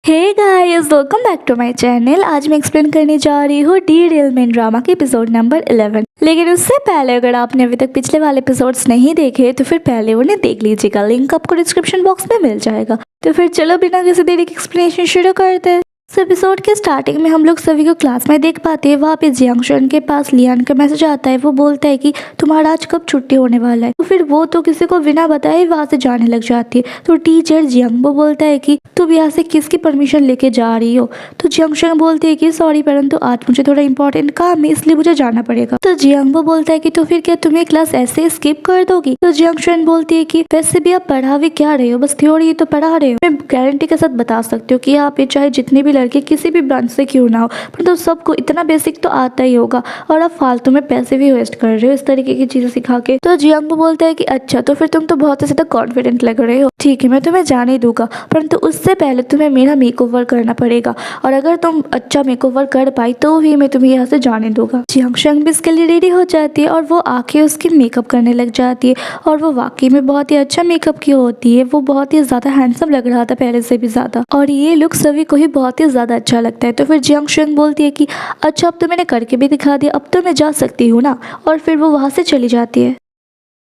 Hey guys, welcome back to my channel. आज मैं explain करने जा रही हूँ डी रियल मेन ड्रामा के एपिसोड नंबर 11। लेकिन उससे पहले अगर आपने अभी तक पिछले वाले एपिसोड्स नहीं देखे तो फिर पहले उन्हें देख लीजिएगा, लिंक आपको डिस्क्रिप्शन बॉक्स में मिल जाएगा। तो फिर चलो बिना किसी देरी के एक्सप्लेनेशन शुरू करते हैं। इस एपिसोड के स्टार्टिंग में हम लोग सभी को क्लास में देख पाते हैं। वहाँ पे जियांगशन के पास लियान का मैसेज आता है। वो बोलता है कि तुम्हारा आज कब छुट्टी होने वाला है। तो फिर वो तो किसी को बिना बताए वहाँ से जाने लग जाती है। तो टीचर जियांगबो बोलता है कि तुम यहाँ से किसकी परमिशन लेके जा रही हो। तो जियांगशन बोलती है कि सॉरी परंतु आज मुझे थोड़ा इंपॉर्टेंट काम है इसलिए मुझे जाना पड़ेगा। तो जियांगबो बोलता है कि तो फिर क्या तुम्हें क्लास ऐसे स्किप कर दोगी। तो जियांगशन बोलती है कि वैसे भी आप पढ़ा भी क्या रहे हो, बस थ्योरी तो पढ़ा रहे हो। मैं गारंटी के साथ बता सकती हूँ कि यहाँ पे चाहे जितने भी लड़के किसी भी ब्रांच से क्यों ना हो, परंतु सबको इतना बेसिक तो आता ही होगा और आप फालतू में पैसे भी वेस्ट कर रहे हो इस तरीके की चीजें सिखा के। तो जियांगबो बोलता है कि अच्छा तो फिर तुम तो बहुत ज्यादा कॉन्फिडेंट लग रहे हो, ठीक है मैं तुम्हें जाने दूंगा, परंतु उससे पहले तुम्हें मेरा मेकओवर करना पड़ेगा और अगर तुम अच्छा मेकओवर कर पाई तो भी मैं तुम्हें यहाँ से जाने दूंगा। जियांगशन भी इसके लिए रेडी हो जाती है और वो आके उसकी मेकअप करने लग जाती है और वो वाकई में बहुत ही अच्छा मेकअप की होती है। वो बहुत ही ज्यादा हैंडसम लग रहा था पहले से भी ज्यादा और ये लुक सभी को ही बहुत ही ज्यादा अच्छा लगता है। तो फिर जियांगशन बोलती है कि अच्छा अब तो मैंने करके भी दिखा दिया, अब तो मैं जा सकती हूँ ना, और फिर वो वहां से चली जाती है।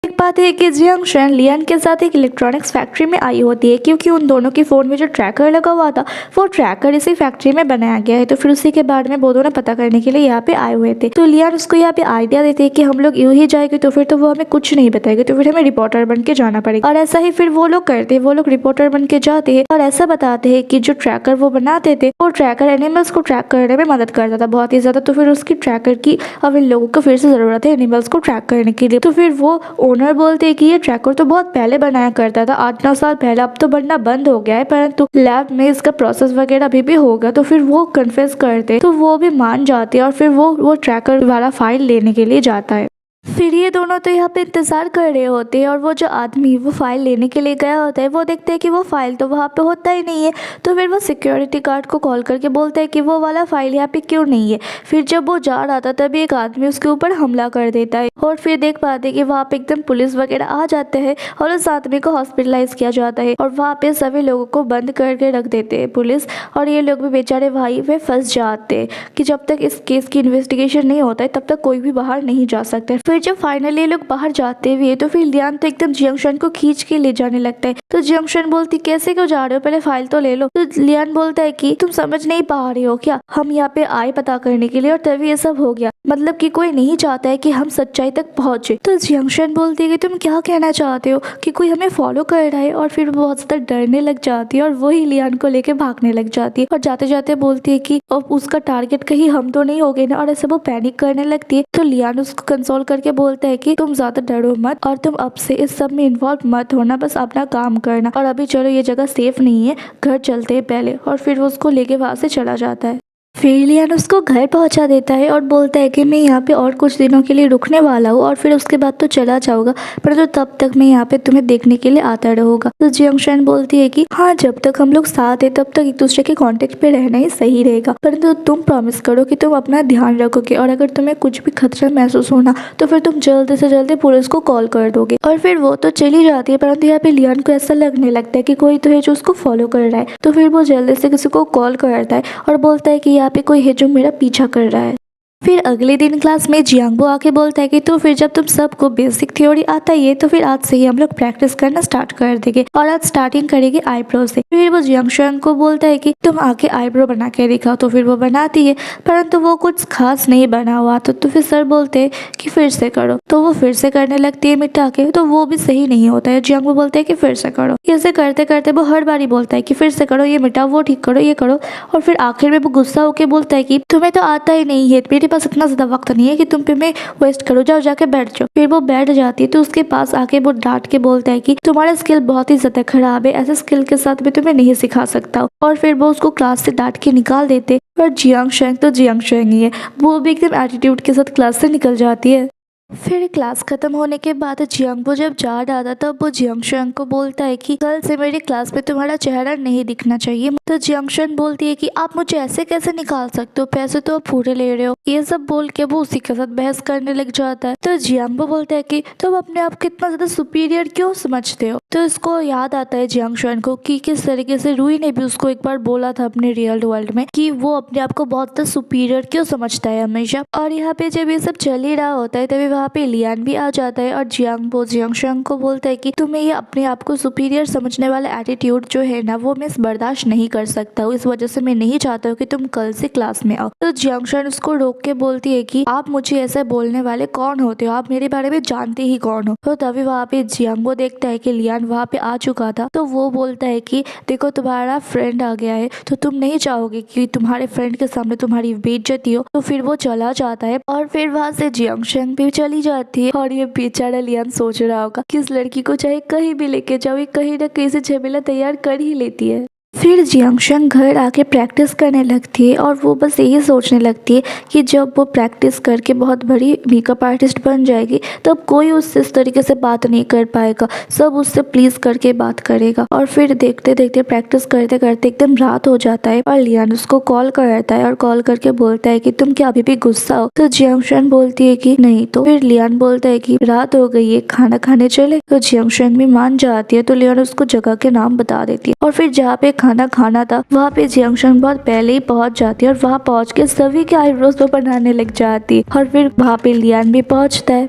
एक बात है कि जियांगशन लियान के साथ एक इलेक्ट्रॉनिक्स फैक्ट्री में आई होती है क्योंकि उन दोनों के फोन में जो ट्रैकर लगा हुआ था वो ट्रैकर इसी फैक्ट्री में बनाया गया है। तो फिर उसी के बारे में वो दोनों पता करने के लिए यहाँ पे आए हुए थे। तो लियान उसको यहाँ पे आइडिया देते हैं कि हम लोग यूं ही जाएंगे तो फिर तो वो हमें कुछ नहीं बताएगा, तो फिर हमें रिपोर्टर बन के जाना पड़ेगा। और ऐसा ही फिर वो लोग करते हैं, वो लोग रिपोर्टर बन के जाते हैं और ऐसा बताते हैं कि जो ट्रैकर वो बनाते थे वो ट्रैकर एनिमल्स को ट्रैक करने में मदद करता था बहुत ही ज्यादा। तो फिर उसकी ट्रैकर की अब इन लोगों को फिर से जरूरत है एनिमल्स को ट्रैक करने के लिए। तो फिर वो ओनर बोलते हैं कि ये ट्रैकर तो बहुत पहले बनाया करता था, 8-9 साल पहले, अब तो बनना बंद हो गया है, परंतु लैब में इसका प्रोसेस वगैरह अभी भी होगा। तो फिर वो कन्फेस करते तो वो भी मान जाते और फिर वो ट्रैकर वाला फाइल लेने के लिए जाता है। फिर ये दोनों तो यहाँ पे इंतजार कर रहे होते हैं और वो जो आदमी वो फाइल लेने के लिए गया होता है वो देखते हैं कि वो फाइल तो वहाँ पे होता ही नहीं है। तो फिर वो सिक्योरिटी गार्ड को कॉल करके बोलते हैं कि वो वाला फाइल यहाँ पे क्यों नहीं है। फिर जब वो जा रहा था तभी एक आदमी उसके ऊपर हमला कर देता है और फिर देख पाते कि वहाँ पे एकदम पुलिस वगैरह आ जाते हैं और उस आदमी को हॉस्पिटलाइज किया जाता है और वहाँ पे सभी लोगों को बंद करके रख देते हैं पुलिस। और ये लोग भी बेचारे भाई वे फंस जाते हैं कि जब तक इस केस की इन्वेस्टिगेशन नहीं होता है तब तक कोई भी बाहर नहीं जा सकता। फिर जब फाइनली लोग बाहर जाते हुए तो फिर लियान तो एकदम जियांगशन को खींच के ले जाने लगता है। तो जियांगशन बोलती कैसे क्यों जा रहे हो, पहले फाइल तो ले लो। तो लियान बोलता है कि तुम समझ नहीं पा रहे हो क्या, हम यहाँ पे आए पता करने के लिए और तभी ये सब हो गया, मतलब कि कोई नहीं चाहता है कि हम सच्चाई तक पहुंचे। तो जियांगशन बोलती है कि तुम क्या कहना चाहते हो कि कोई हमें फॉलो कर रहा है। और फिर वो बहुत ज्यादा डरने लग जाती है और वही लियान को लेके भागने लग जाती है और जाते जाते बोलती है कि अब उसका टारगेट कहीं हम तो नहीं हो गए ना, और ऐसे वो पैनिक करने लगती है। तो लियान उसको कंसोल करके बोलता है कि तुम ज्यादा डरो मत और तुम अब से इस सब में इन्वॉल्व मत होना, बस अपना काम करना और अभी चलो ये जगह सेफ नहीं है, घर चलते हैं पहले। और फिर वो उसको लेके वहां से चला जाता है। फिर लियान उसको घर पहुंचा देता है और बोलता है कि मैं यहाँ पे और कुछ दिनों के लिए रुकने वाला हूँ और फिर उसके बाद तो चला जाऊंगा, परंतु तब तक मैं यहाँ पे तुम्हें देखने के लिए आता रहूंगा। तो जियांगशन बोलती है कि हाँ जब तक हम लोग साथ है तब तक एक दूसरे के कांटेक्ट पे रहना ही सही रहेगा, परंतु तुम प्रॉमिस करो कि तुम अपना ध्यान रखोगे और अगर तुम्हें कुछ भी खतरा महसूस होना तो फिर तुम जल्दी से जल्दी पुलिस को कॉल कर दोगे। और फिर वो तो चली जाती है, परंतु यहाँ पे लियान को ऐसा लगने लगता है कि कोई तो है जो उसको फॉलो कर रहा है। तो फिर वो जल्दी से किसी को कॉल करता है और बोलता है कि यहाँ पे कोई है जो मेरा पीछा कर रहा है। फिर अगले दिन क्लास में जियांगबो आके बोलता है कि तो फिर जब तुम सबको बेसिक थ्योरी आता ही है तो फिर आज से ही हम लोग प्रैक्टिस करना स्टार्ट कर देंगे और आज स्टार्टिंग करेंगे आईब्रो से। फिर वो जियांगशन को बोलता है कि तुम आके आईब्रो बना के दिखाओ। तो फिर वो बनाती है परंतु वो कुछ खास नहीं बना हुआ। तो फिर सर बोलते हैं कि फिर से करो, तो वो फिर से करने लगती है मिटा के, तो वो भी सही नहीं होता है। जियांगबो बोलते हैं कि फिर से करो। ऐसे करते करते वो हर बारी बोलता है कि फिर से करो, ये मिटाओ, वो ठीक करो, ये करो। और फिर आखिर में वो गुस्सा होकर बोलता है कि तुम्हें तो आता ही नहीं है, मेरे पास इतना ज्यादा वक्त नहीं है कि तुम पे मैं वेस्ट करो, जाओ जाके बैठ जाओ। फिर वो बैठ जाती है तो उसके पास आके वो डांट के बोलता है कि तुम्हारा स्किल बहुत ही ज्यादा खराब है, ऐसे स्किल के साथ मैं तुम्हें नहीं सिखा सकता। और फिर वो उसको क्लास से डांट के निकाल देते। पर जियांगशन तो जियांगशन ही है, वो भी एकदम एटीट्यूड के साथ क्लास से निकल जाती है। फिर क्लास खत्म होने के बाद जियांगबो जब जा रहा था तब वो जियांगशन को बोलता है कि कल से मेरी क्लास में तुम्हारा चेहरा नहीं दिखना चाहिए। तो जियांगशन बोलती है कि आप मुझे ऐसे कैसे निकाल सकते हो, पैसे तो आप पूरे ले रहे हो। ये सब बोल के वो उसी के साथ बहस करने लग जाता है। तो जियांगबो बोलता है कि तुम अपने आप को इतना ज्यादा सुपीरियर क्यों समझते हो। तो इसको याद आता है जियांगशन को कि किस तरीके से रूई ने भी उसको एक बार बोला था अपने रियल वर्ल्ड में कि वो अपने आप को बहुत ज्यादा सुपीरियर क्यों समझता है हमेशा। और यहाँ पे जब ये सब चल ही रहा होता है तभी वहाँ पे लियान भी आ जाता है और जियांगबो जियांगशन को बोलता है कि तुम्हें ये अपने आप को सुपीरियर समझने वाला एटीट्यूड जो है ना वो मैं बर्दाश्त नहीं कर सकता हूँ, इस वजह से मैं नहीं चाहता हूँ कि तुम कल से क्लास में आओ। तो जियांगशन उसको रोक के बोलती है कि आप मुझे ऐसा बोलने वाले कौन होते हो, आप मेरे बारे में जानते ही कौन हो। तो तभी वहाँ पे जियांगबो देखता है कि लियान वहाँ पे आ चुका था। तो वो बोलता है कि देखो तुम्हारा फ्रेंड आ गया है, तो तुम नहीं चाहोगे कि तुम्हारे फ्रेंड के सामने तुम्हारी बेइज्जती हो। तो फिर वो चला जाता है और फिर वहाँ से जियांगशन भी चली जाती है। और ये बेचारा लियान सोच रहा होगा कि इस लड़की को चाहे कहीं भी लेके जाओ, ये कहीं ना कहीं से झमेला तैयार कर ही लेती है। फिर जियांगशन घर आके प्रैक्टिस करने लगती है और वो बस यही सोचने लगती है कि जब वो प्रैक्टिस करके बहुत बड़ी मेकअप आर्टिस्ट बन जाएगी तब कोई उससे इस तरीके से बात नहीं कर पाएगा, सब उससे प्लीज करके बात करेगा। और फिर देखते देखते प्रैक्टिस करते करते एकदम रात हो जाता है और लियान उसको कॉल करता है और कॉल करके बोलता है कि तुम क्या अभी भी गुस्सा हो। तो जियांगशन बोलती है कि नहीं। तो फिर लियान बोलता है कि रात हो गई है, खाना खाने चले। तो जियांगशन भी मान जाती है। तो लियान उसको जगह के नाम बता देती है और फिर जहाँ पे खाना खाना था वहाँ पे जियांगशन बहुत पहले ही पहुँच जाती है और वहाँ पहुँच के सभी के आईब्रोज वो बनाने लग जाती है। और फिर वहाँ पे लियान भी पहुँचता है।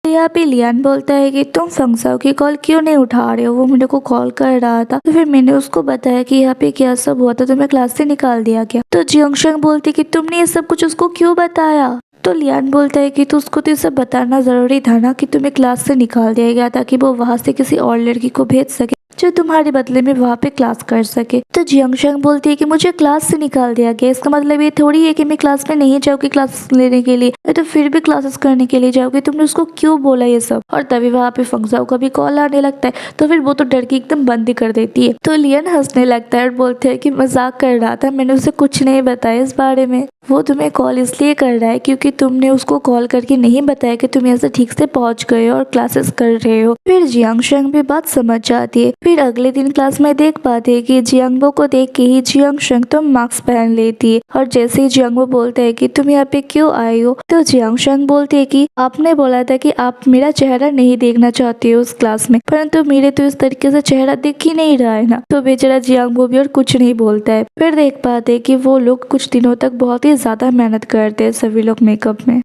यहाँ पे लियान बोलता है कि तुम फंगसाओ की कॉल क्यों नहीं उठा रहे हो, वो मेरे को कॉल कर रहा था। तो फिर मैंने उसको बताया कि यहाँ पे क्या सब हुआ था, तो मैं क्लास से निकाल दिया गया। तो जियांगशन बोलती कि तुमने ये सब कुछ उसको क्यों बताया। तो लियान बोलता है कि तो उसको तो ये सब बताना जरूरी था ना कि तुम्हें क्लास से निकाल दिया गया ताकि वो वहाँ से किसी और लड़की को भेज सके जो तुम्हारे बदले में वहाँ पे क्लास कर सके। तो जियांगशन बोलती है कि मुझे क्लास से निकाल दिया गया, इसका मतलब ये थोड़ी है कि मैं क्लास में नहीं जाऊँगी क्लास लेने के लिए, मैं तो फिर भी क्लासेस करने के लिए जाऊँगी, तुमने उसको क्यों बोला ये सब। और तभी वहाँ पे फंगसाओ का भी कॉल आने लगता है। तो फिर वो तो डर के एकदम बंद ही कर देती है। तो लियान हंसने लगता है और बोलते हैं कि मजाक कर रहा था, मैंने उसे कुछ नहीं बताया इस बारे में, वो तुम्हें कॉल इसलिए कर रहा है क्योंकि तुमने उसको कॉल करके नहीं बताया कि तुम ऐसे ठीक से पहुंच गए हो और क्लासेस कर रहे हो। फिर जियांगशन भी बात समझ जाती है। फिर अगले दिन क्लास में देख पाते हैं कि जियांगबो को देख के ही जियांगशन तो मास्क पहन लेती है और जैसे ही जियांगबो बोलता है कि तुम यहाँ पे क्यों आई हो, तो जियांगशन बोलती है कि आपने बोला था कि आप मेरा चेहरा नहीं देखना चाहते हो उस क्लास में, परंतु मेरे तो इस तरीके से चेहरा दिख ही नहीं रहा है ना। तो बेचारा जियांगबो भी और कुछ नहीं बोलता है। फिर देख पाते हैं कि वो लोग कुछ दिनों तक बहुत ही ज्यादा मेहनत करते हैं सभी लोग मेकअप में।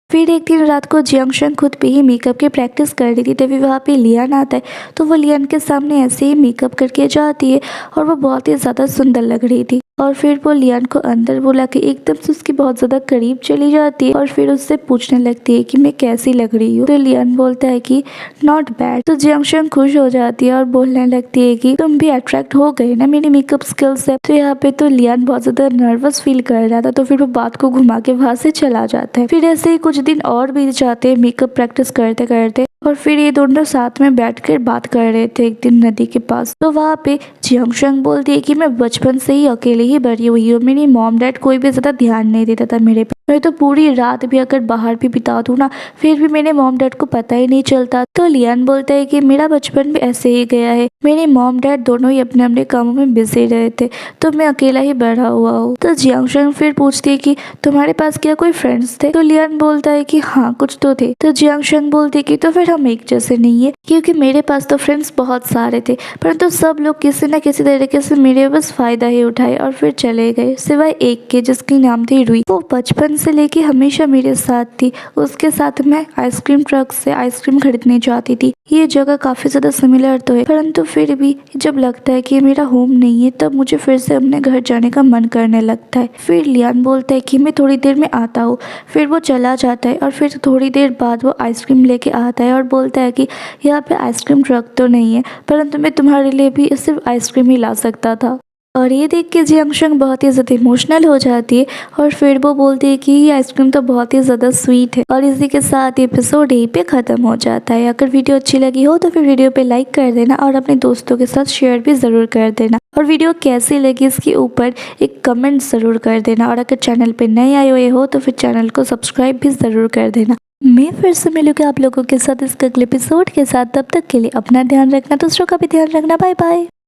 फिर एक दिन रात को जियांगशन खुद पे ही मेकअप की प्रैक्टिस कर रही थी तभी वहाँ पे लियान आता है। तो वो लियान के सामने ऐसे ही मेकअप करके जाती है और वो बहुत ही ज़्यादा सुंदर लग रही थी। और फिर वो लियान को अंदर बुला के एकदम से उसकी बहुत ज़्यादा करीब चली जाती है और फिर उससे पूछने लगती है कि मैं कैसी लग रही हूँ। तो लियान बोलता है कि नॉट बैड। तो जियांगशन खुश हो जाती है और बोलने लगती है कि तुम भी अट्रैक्ट हो गए ना मेरी मेकअप स्किल्स से। तो यहाँ पे तो लियान बहुत ज़्यादा नर्वस फील कर रहा था, तो फिर वो बात को घुमा के वहाँ से चला जाता है। फिर ऐसे ही कुछ दिन और बीत जाते हैं मेकअप प्रैक्टिस करते करते और फिर ये दोनों साथ में बैठकर बात कर रहे थे एक दिन नदी के पास। तो वहाँ पे जियांगशन बोलती है कि मैं बचपन से ही अकेले ही बड़ी हुई हूँ, मेरी मॉम डैड कोई भी ज्यादा ध्यान नहीं देता था मेरे पे, मैं तो पूरी रात भी अगर बाहर भी बिता दूँ ना फिर भी मेरे मॉम डैड को पता ही नहीं चलता। तो लियान बोलता है कि मेरा बचपन भी ऐसे ही गया है, मेरे मॉम डैड दोनों ही अपने अपने कामों में बिजी रहे थे, तो मैं अकेला ही बड़ा हुआ हूँ। तो जियांगशन फिर पूछती है कि तुम्हारे पास क्या कोई फ्रेंड्स थे। तो लियान बोलता है कि हाँ कुछ तो थे। तो जियांगशन बोलती है कि तो फिर हम एक जैसे नहीं है, क्योंकि मेरे पास तो फ्रेंड्स बहुत सारे थे परंतु सब लोग किसी न किसी तरीके से मेरे बस फायदा ही उठाए और फिर चले गए, सिवाय एक के जिसकी नाम थी रुई। वो बचपन से लेके हमेशा मेरे साथ थी, उसके साथ मैं आइसक्रीम ट्रक से आइसक्रीम खरीदने जाती थी। ये जगह काफी ज्यादा सिमिलर तो है परंतु फिर भी जब लगता है कि मेरा होम नहीं है तब मुझे फिर से अपने घर जाने का मन करने लगता है। फिर लियान बोलता है कि मैं थोड़ी देर में आता हूँ। फिर वो चला जाता है और फिर थोड़ी देर बाद वो आइसक्रीम लेके आता है और बोलता है कि यहाँ पे आइसक्रीम ट्रक तो नहीं है परंतु मैं तुम्हारे लिए भी सिर्फ आइसक्रीम ही ला सकता था। और ये देख के जियांगशन बहुत ही ज़्यादा इमोशनल हो जाती है और फिर वो बोलती है कि ये आइसक्रीम तो बहुत ही ज़्यादा स्वीट है। और इसी के साथ एपिसोड यहीं पे ख़त्म हो जाता है। अगर वीडियो अच्छी लगी हो तो फिर वीडियो पे लाइक कर देना और अपने दोस्तों के साथ शेयर भी ज़रूर कर देना। और वीडियो कैसी लगी इसके ऊपर एक कमेंट ज़रूर कर देना। और अगर चैनल पर नए आए हुए हो तो फिर चैनल को सब्सक्राइब भी ज़रूर कर देना। मैं फिर से मिलूंगी आप लोगों के साथ इसके अगले एपिसोड के साथ। तब तक के लिए अपना ध्यान रखना, दूसरों का भी ध्यान रखना। Bye bye.